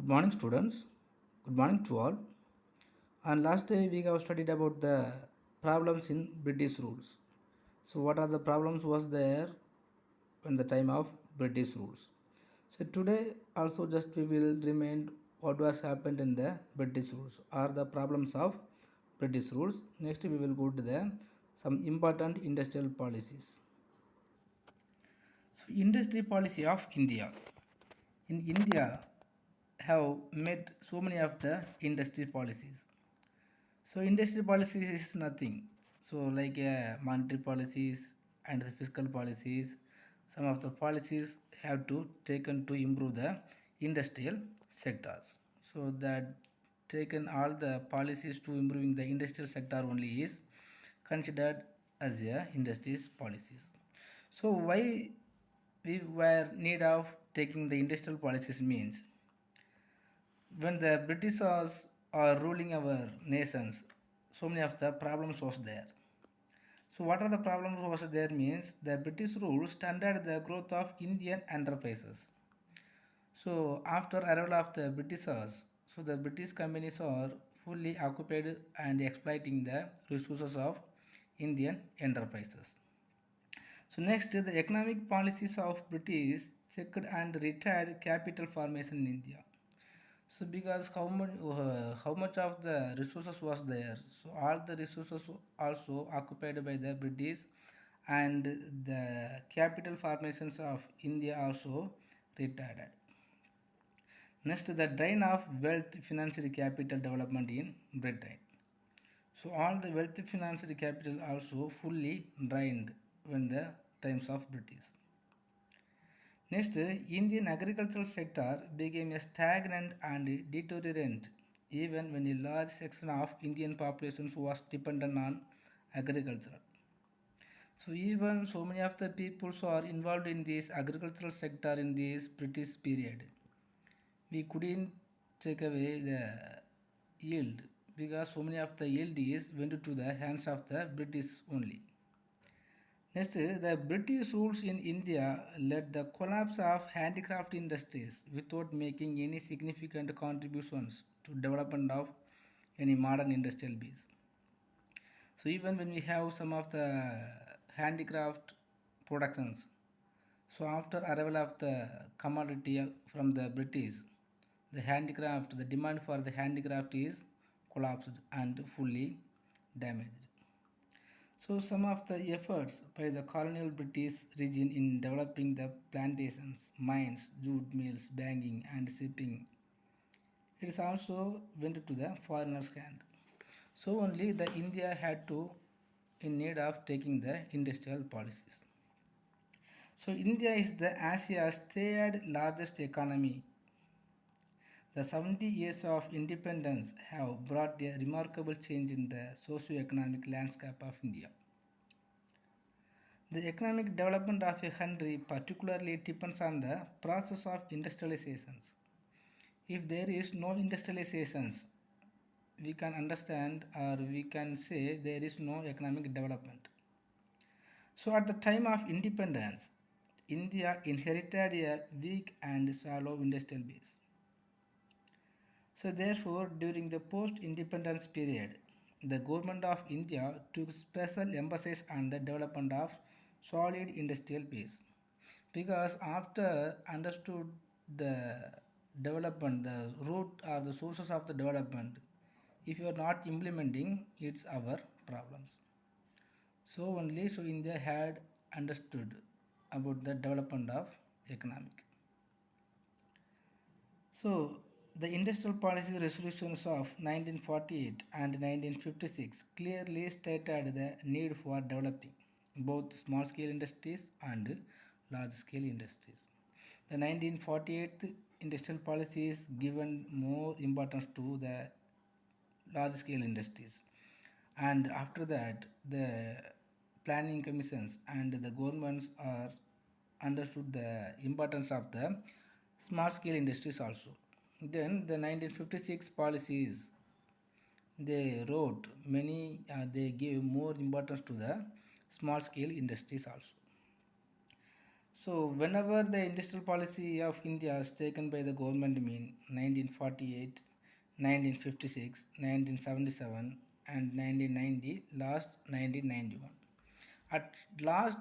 Good morning, students. Good morning to all. And last day we have studied about the problems in British rules. So, what are the problems was there in the time of British rules? So today also just we will remind what was happened in the British rules or the problems of British rules. Next we will go to the some important industrial policies. So industry policy of India. In India have made so many of the industry policies. So industry policies is nothing. So like monetary policies and the fiscal policies, some of the policies have to taken to improve the industrial sectors. So that taken all the policies to improving the industrial sector only is considered as a industries policies. So why we were need of taking the industrial policies means when the Britishers are ruling our nations, so many of the problems was there. So what are the problems was there means the British rule stunted the growth of Indian enterprises. So after arrival of the Britishers, so the British companies are fully occupied and exploiting the resources of Indian enterprises. So next, the economic policies of British checked and retired capital formation in India. So because how much of the resources was there, so all the resources also occupied by the British, and the capital formations of India also retired. Next, the drain of wealth financial capital development in Britain. So all the wealth financial capital also fully drained when the times of British. Next, Indian agricultural sector became a stagnant and deteriorant even when a large section of Indian population was dependent on agriculture. So even so many of the people who are involved in this agricultural sector in this British period, we couldn't take away the yield because so many of the yield is went to the hands of the British only. Next, the British rules in India led the collapse of handicraft industries without making any significant contributions to development of any modern industrial base. So even when we have some of the handicraft productions, so after arrival of the commodity from the British, the handicraft, the demand for the handicraft is collapsed and fully damaged. So some of the efforts by the colonial British region in developing the plantations, mines, jute mills, banking and shipping, it is also went to the foreigners' hand. So only the India had to in need of taking the industrial policies. So India is the Asia's third largest economy. The 70 years of independence have brought a remarkable change in the socio-economic landscape of India. The economic development of a country particularly depends on the process of industrializations. If there is no industrializations, we can understand or we can say there is no economic development. So at the time of independence, India inherited a weak and shallow industrial base. So therefore, during the post-independence period, the government of India took special emphasis on the development of solid industrial base. Because after understood the development, the root or the sources of the development, if you are not implementing, it's our problems. So only so India had understood about the development of economic. So, the industrial policy resolutions of 1948 and 1956 clearly stated the need for developing both small scale industries and large scale industries. The 1948 industrial policy is given more importance to the large scale industries, and after that the planning commissions and the governments are understood the importance of the small scale industries also. Then the 1956 policies they wrote many they gave more importance to the small scale industries also. So whenever the industrial policy of India is taken by the government mean 1948, 1956, 1977 and 1990, last 1991. At last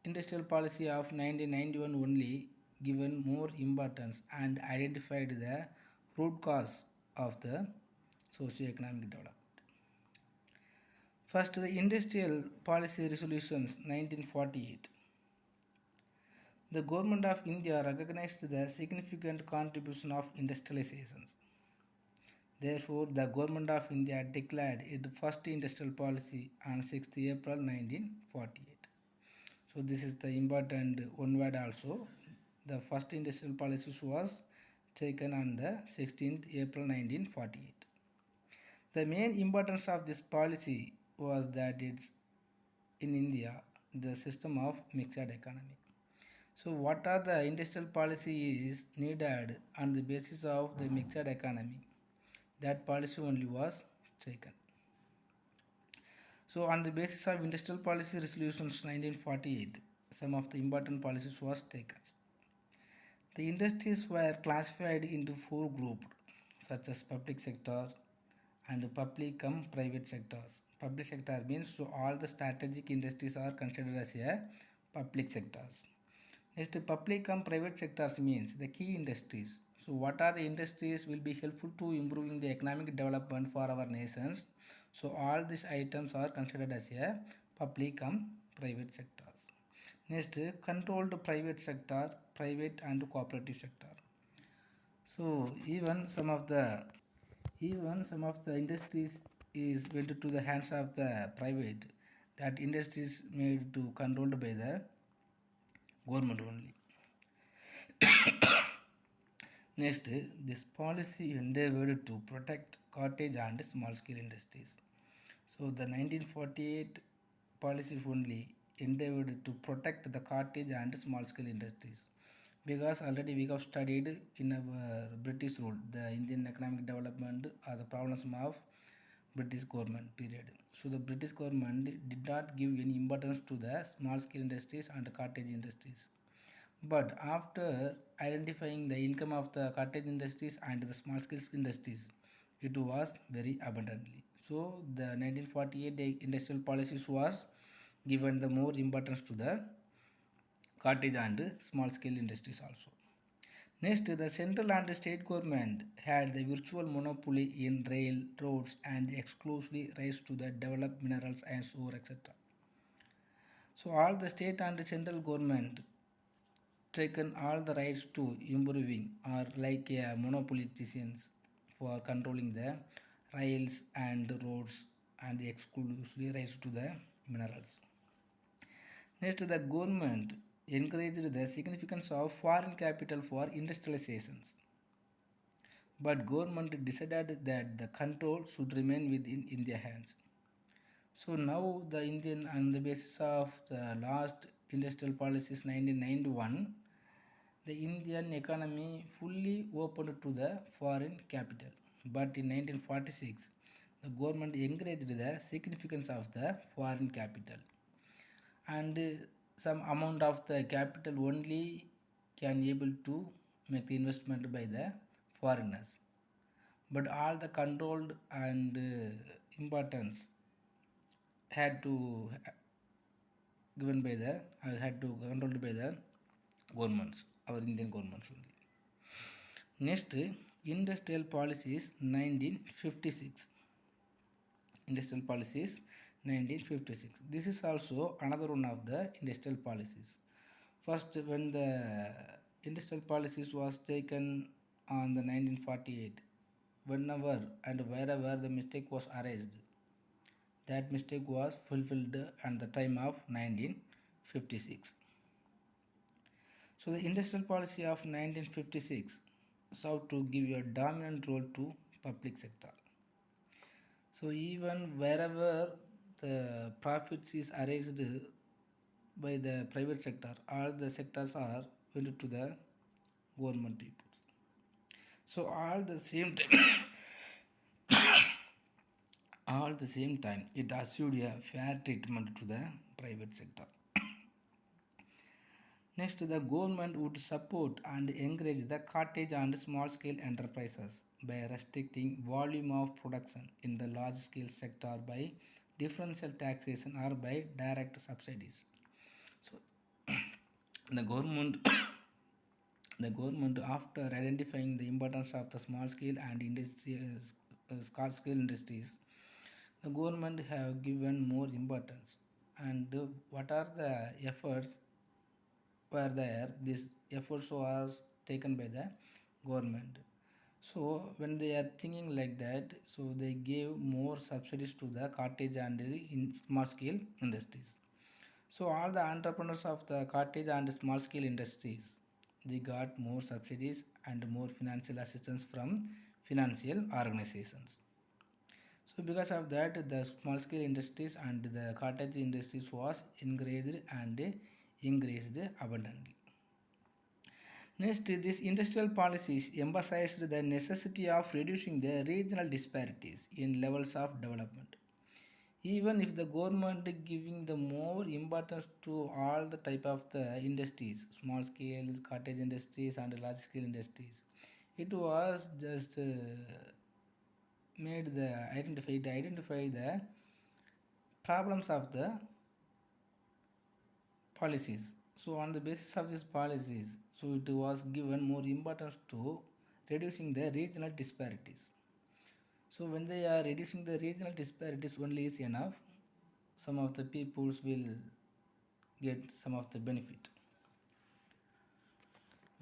industrial policy of 1991 only given more importance and identified the root cause of the socio-economic development. First, the Industrial Policy Resolutions 1948. The Government of India recognized the significant contribution of industrializations. Therefore, the Government of India declared its first industrial policy on 6th April 1948. So, this is the important one word also. The first industrial policy was taken on the 16th April 1948. The main importance of this policy was that it's in India the system of mixed economy. So what are the industrial policies needed on the basis of the mixed economy? That policy only was taken. So on the basis of industrial policy resolutions 1948, some of the important policies was taken. The industries were classified into four groups such as public sector and public cum private sectors. Public sector means so all the strategic industries are considered as a public sectors. Next, public and private sectors means the key industries. So, what are the industries will be helpful to improving the economic development for our nations? So, all these items are considered as a public and private sectors. Next, controlled private sector, private and cooperative sector. So, even some of the industries is went to the hands of the private. That industries made to controlled by the government only. Next, this policy endeavored to protect cottage and small scale industries. So the 1948 policy only endeavored to protect the cottage and small scale industries because already we have studied in our British rule the Indian economic development or the problems of British government period. So the British government did not give any importance to the small scale industries and cottage industries. But after identifying the income of the cottage industries and the small scale industries, it was very abundantly. So the 1948 industrial policies was given the more importance to the cottage and small scale industries also. Next, the central and state government had the virtual monopoly in rail, roads and exclusively rights to the developed minerals and ore etc. So all the state and central government taken all the rights to improving or like monopoliticians for controlling the rails and roads and exclusively rights to the minerals. Next, the government encouraged the significance of foreign capital for industrializations, but government decided that the control should remain within India hands. So now the Indian on the basis of the last industrial policies 1991, the Indian economy fully opened to the foreign capital. But in 1946, the government encouraged the significance of the foreign capital and some amount of the capital only can able to make the investment by the foreigners. But all the controlled and importance had to given by the had to controlled by the governments, our Indian governments only. Next, industrial policies 1956. Industrial policies 1956. This is also another one of the industrial policies. First, when the industrial policies was taken on the 1948, whenever and wherever the mistake was arised, that mistake was fulfilled at the time of 1956. So the industrial policy of 1956 sought to give a dominant role to public sector. So even wherever the profits is raised by the private sector, all the sectors are went to the government people. So all the same time, it assured a fair treatment to the private sector. Next, the government would support and encourage the cottage and small scale enterprises by restricting volume of production in the large scale sector by differential taxation or by direct subsidies. So the government the government, after identifying the importance of the small scale and small scale industries, the government have given more importance. And what are the efforts were there? This efforts was taken by the government. So when they are thinking like that, so they gave more subsidies to the cottage and the in small scale industries. So all the entrepreneurs of the cottage and small scale industries, they got more subsidies and more financial assistance from financial organizations. So because of that, the small scale industries and the cottage industries was encouraged and increased abundantly. Next, these industrial policies emphasized the necessity of reducing the regional disparities in levels of development. Even if the government giving the more importance to all the type of the industries, small scale cottage industries and large scale industries, it was just made the identify the problems of the policies. So on the basis of these policies, so it was given more importance to reducing the regional disparities. So when they are reducing the regional disparities only is enough, some of the peoples will get some of the benefit.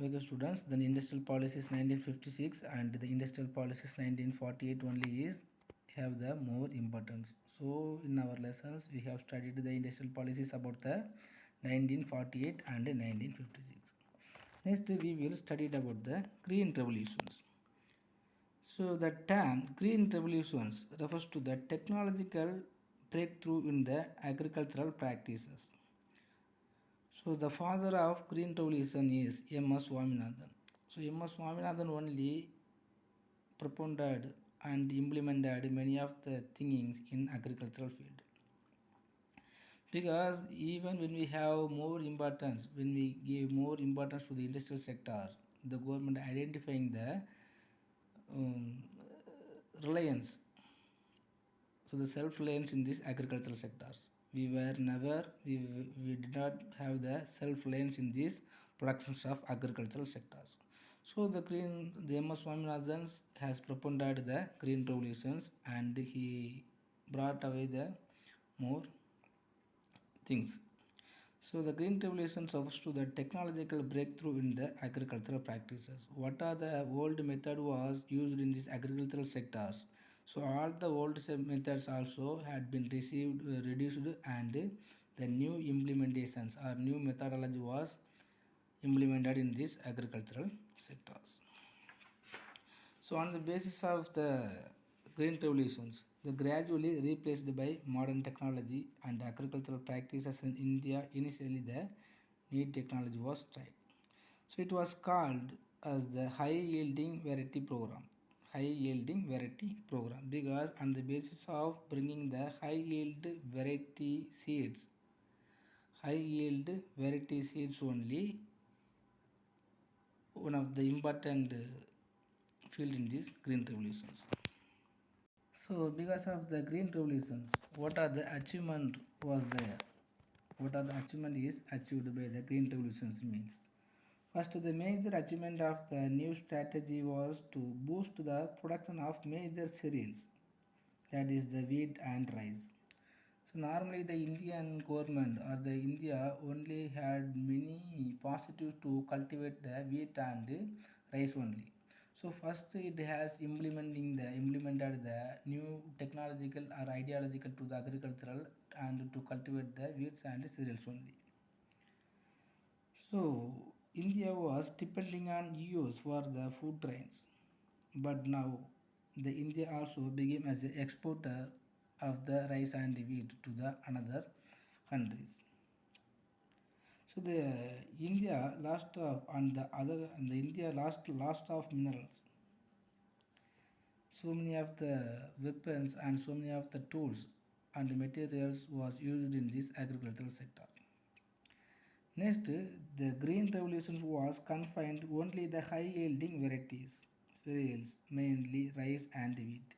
Okay students, then industrial policies 1956 and the industrial policies 1948 only is have the more importance. So in our lessons we have studied the industrial policies about the 1948 and 1956. Next we will study about the green revolutions. So the term green revolutions refers to the technological breakthrough in the agricultural practices. So the father of green revolution is M.S. Swaminathan. So M.S. Swaminathan only propounded and implemented many of the things in agricultural field. Because even when we have more importance, when we give more importance to the industrial sector, the government identifying the um, reliance, so the self-reliance in these agricultural sectors. We did not have the self-reliance in these productions of agricultural sectors. So the M.S. Swaminathan has propounded the green revolutions and he brought away the more things. So the green revolution refers to the technological breakthrough in the agricultural practices. What are the old method was used in these agricultural sectors? So all the old methods also had been reduced, and the new implementations or new methodology was implemented in these agricultural sectors. So on the basis of the green revolutions, they gradually replaced by modern technology and agricultural practices in India. Initially, the need technology was tried. So it was called as the high yielding variety program. High yielding variety program, because on the basis of bringing the high yield variety seeds only, one of the important field in these green revolutions. So because of the green revolutions, what are the achievement was there? What are the achievement is achieved by the green revolutions means? First, the major achievement of the new strategy was to boost the production of major cereals, that is the wheat and rice. So normally the Indian government or the India only had many positives to cultivate the wheat and rice only. So first it has implemented the new technological or ideological to the agricultural and to cultivate the wheats and cereals only. So India was depending on US for the food grains, but now the India also became as an exporter of the rice and wheat to the another countries. So the India lost of and the other and the India lost of minerals. So many of the weapons and so many of the tools and materials was used in this agricultural sector. Next, the green revolution was confined only the high yielding varieties, cereals, mainly rice and wheat.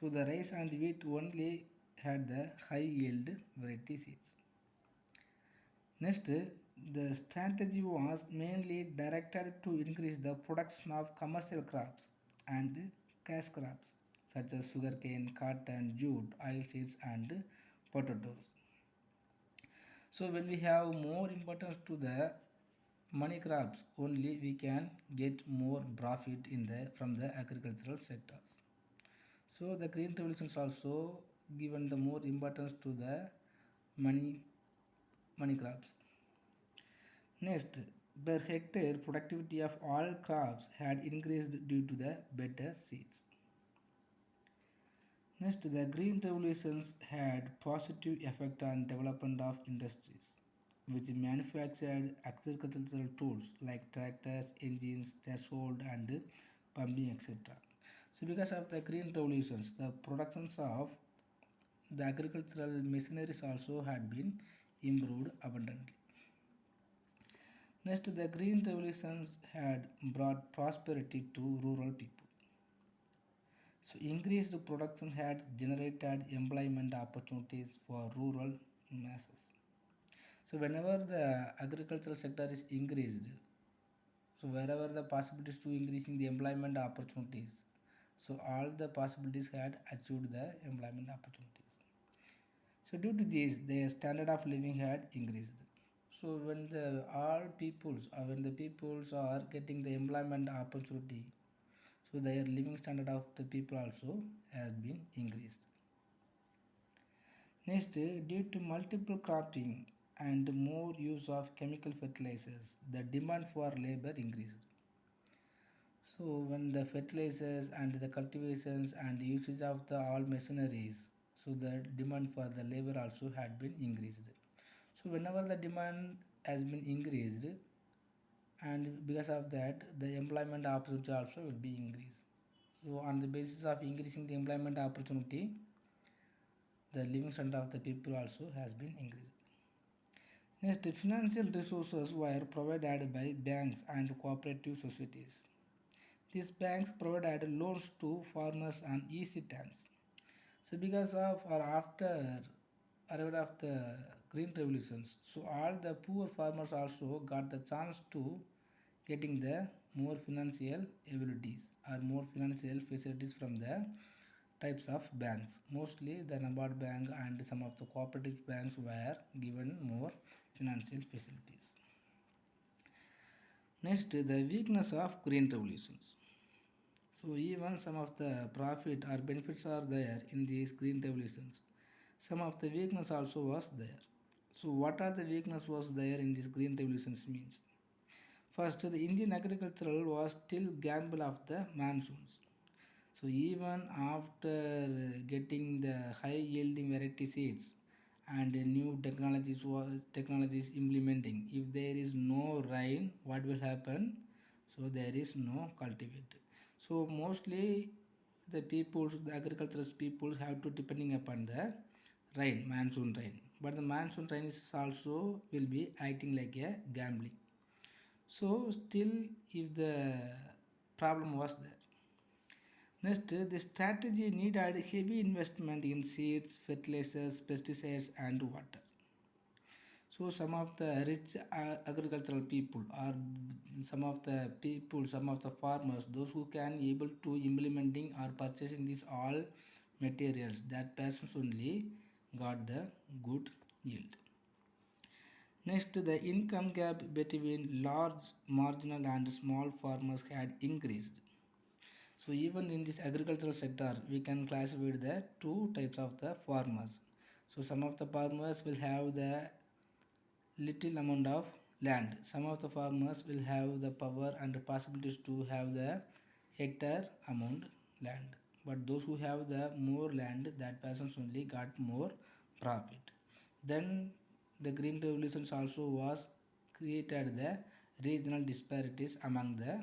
So the rice and wheat only had the high yield variety seeds. Next, the strategy was mainly directed to increase the production of commercial crops and cash crops such as sugarcane, cotton, jute, oilseeds, and potatoes. So when we have more importance to the money crops, only we can get more profit in the from the agricultural sectors. So the green revolutions also given the more importance to the money money crops. Next, per hectare productivity of all crops had increased due to the better seeds. Next, the green revolutions had positive effect on development of industries, which manufactured agricultural tools like tractors, engines, threshold, and pumping, etc. So, because of the green revolutions, the productions of the agricultural machineries also had been improved abundantly. Next, the green revolutions had brought prosperity to rural people. So, increased production had generated employment opportunities for rural masses. So, whenever the agricultural sector is increased, so wherever the possibilities to increasing the employment opportunities, so all the possibilities had achieved the employment opportunities. So, due to this, their standard of living had increased. So, when the all peoples, or when the peoples are getting the employment opportunity, so their living standard of the people also has been increased. Next, due to multiple cropping and more use of chemical fertilizers, the demand for labor increased. So when the fertilizers and the cultivations and usage of the all machineries, so the demand for the labor also had been increased. So whenever the demand has been increased, and because of that the employment opportunity also will be increased. So on the basis of increasing the employment opportunity, the living standard of the people also has been increased. Next, financial resources were provided by banks and cooperative societies. These banks provided loans to farmers on easy terms. So because of or after arrival of the green revolutions, so all the poor farmers also got the chance to getting the more financial abilities or more financial facilities from the types of banks. Mostly the Nabard Bank and some of the cooperative banks were given more financial facilities. Next, the weakness of green revolutions. So even some of the profit or benefits are there in these green revolutions. Some of the weakness also was there. So what are the weakness was there in these green revolutions means? First, the Indian agricultural was still gamble of the monsoons. So even after getting the high yielding variety seeds and new technologies implementing, if there is no rain, what will happen? So there is no cultivate. So mostly the agricultural people have to depending upon the rain, monsoon rain. But the monsoon rain is also will be acting like a gambling. So still if the problem was there. Next, the strategy needed heavy investment in seeds, fertilizers, pesticides, and water. So some of the rich agricultural people or some of the people, some of the farmers, those who can able to implementing or purchasing these all materials, that persons only got the good yield. Next, the income gap between large, marginal and small farmers had increased. So even in this agricultural sector, we can classify the two types of the farmers. So some of the farmers will have the little amount of land. Some of the farmers will have the power and possibilities to have the hectare amount land. But those who have the more land, that persons only got more profit. Then the green revolutions also was created the regional disparities among the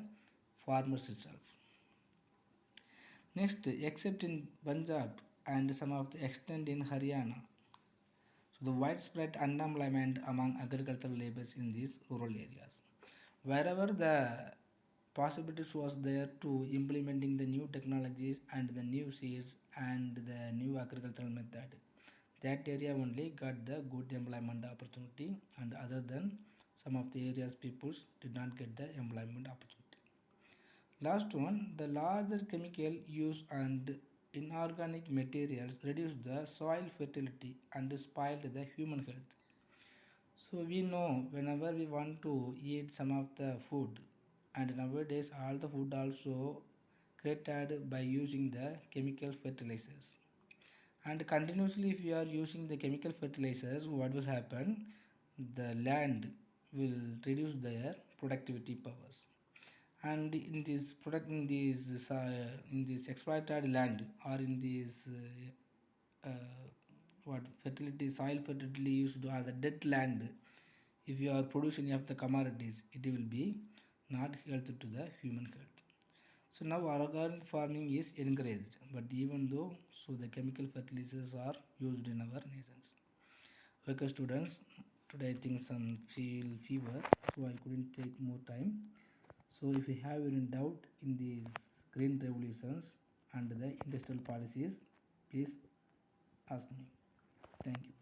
farmers itself. Next, except in Punjab and some of the extent in Haryana. So the widespread unemployment among agricultural laborers in these rural areas. Wherever the possibilities was there to implementing the new technologies and the new seeds and the new agricultural method, that area only got the good employment opportunity, and other than some of the areas peoples did not get the employment opportunity. Last one, the larger chemical use and inorganic materials reduced the soil fertility and spoiled the human health. So we know whenever we want to eat some of the food, and nowadays all the food also created by using the chemical fertilizers. And continuously if you are using the chemical fertilizers, what will happen? The land will reduce their productivity powers. And in this product in this exploited land, or in this what fertility soil fertility used or the dead land, if you are producing of the commodities, it will be not health to the human health. So now organic farming is encouraged, but even though so the chemical fertilizers are used in our nations. Okay students, today I think some feel fever, so I couldn't take more time. So if you have any doubt in these green revolutions and the industrial policies, please ask me. Thank you.